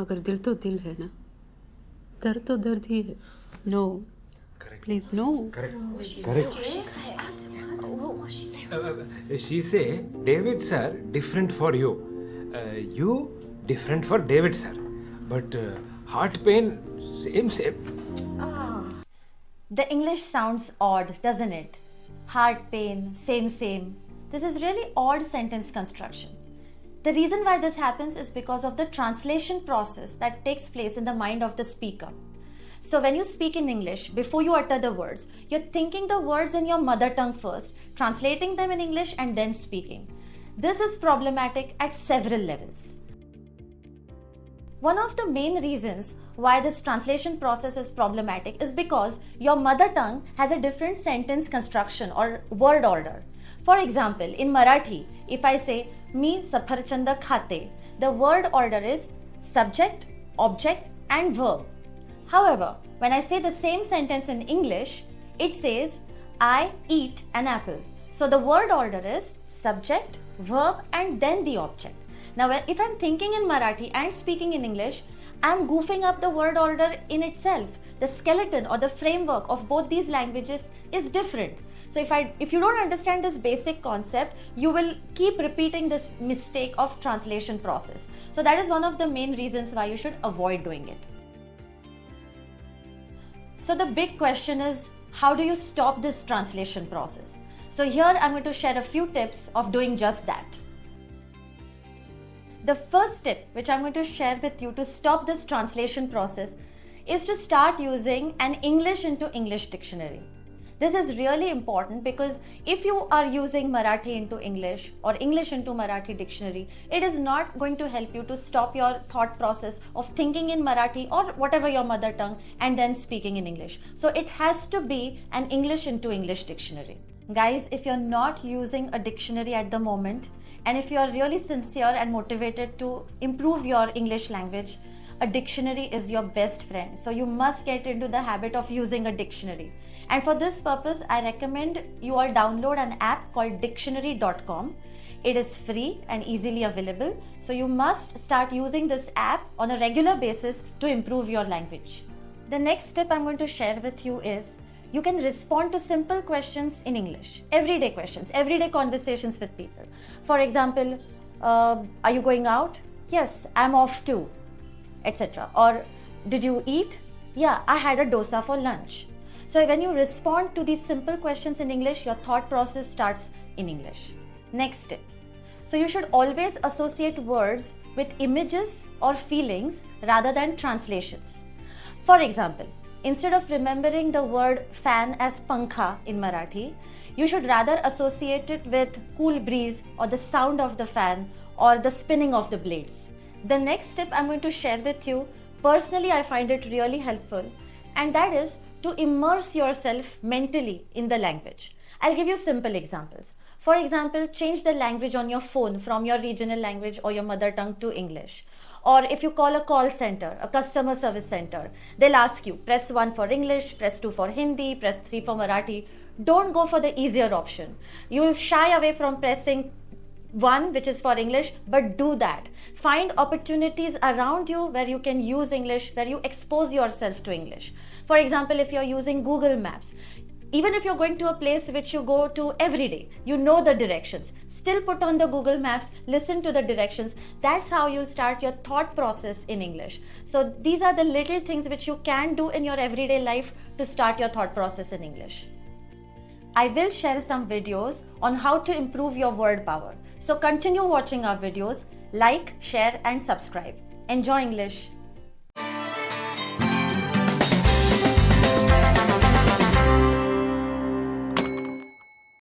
मगर दिल तो दिल है ना, दर्द तो दर्द ही है. No, please no. Correct. She say David sir different for you. You different for David sir. But heart pain same. The English sounds odd, doesn't it? Heart pain, same. This is really odd sentence construction. The reason why this happens is because of the translation process that takes place in the mind of the speaker. So when you speak in English, before you utter the words, you're thinking the words in your mother tongue first, translating them in English and then speaking. This is problematic at several levels. One of the main reasons why this translation process is problematic is because your mother tongue has a different sentence construction or word order. For example, in Marathi, if I say, मी सफरचंद खाते, the word order is subject, object and verb. However, when I say the same sentence in English, it says, I eat an apple. So the word order is subject, verb and then the object. Now, if I'm thinking in Marathi and speaking in English, I'm goofing up the word order in itself. The skeleton or the framework of both these languages is different. So if you don't understand this basic concept, you will keep repeating this mistake of translation process. So that is one of the main reasons why you should avoid doing it. So the big question is, how do you stop this translation process? So here I'm going to share a few tips of doing just that. The first tip which I'm going to share with you to stop this translation process is to start using an English into English dictionary. This is really important because if you are using Marathi into English or English into Marathi dictionary, it is not going to help you to stop your thought process of thinking in Marathi or whatever your mother tongue and then speaking in English. So it has to be an English into English dictionary. Guys, if you're not using a dictionary at the moment, and if you're really sincere and motivated to improve your English language, a dictionary is your best friend. So you must get into the habit of using a dictionary. And for this purpose, I recommend you all download an app called dictionary.com. It is free and easily available. So you must start using this app on a regular basis to improve your language. The next tip I'm going to share with you is you can respond to simple questions in English. Everyday questions, everyday conversations with people. For example, are you going out? Yes, I'm off too, etc. Or did you eat? Yeah, I had a dosa for lunch. So when you respond to these simple questions in English, your thought process starts in English. Next tip. So you should always associate words with images or feelings rather than translations. For example, instead of remembering the word fan as pankha in Marathi, you should rather associate it with cool breeze or the sound of the fan or the spinning of the blades. The next tip I'm going to share with you, personally I find it really helpful, and that is to immerse yourself mentally in the language. I'll give you simple examples. For example, change the language on your phone from your regional language or your mother tongue to English. Or if you call a call center, a customer service center, they'll ask you, press 1 for English, press 2 for Hindi, press 3 for Marathi. Don't go for the easier option. You'll shy away from pressing 1, which is for English, but do that. Find opportunities around you where you can use English, where you expose yourself to English. For example, if you're using Google Maps, even if you're going to a place which you go to every day, you know the directions, still put on the Google Maps, listen to the directions. That's how you'll start your thought process in English. So these are the little things which you can do in your everyday life to start your thought process in English. I will share some videos on how to improve your word power. So continue watching our videos, like, share and subscribe. Enjoy English.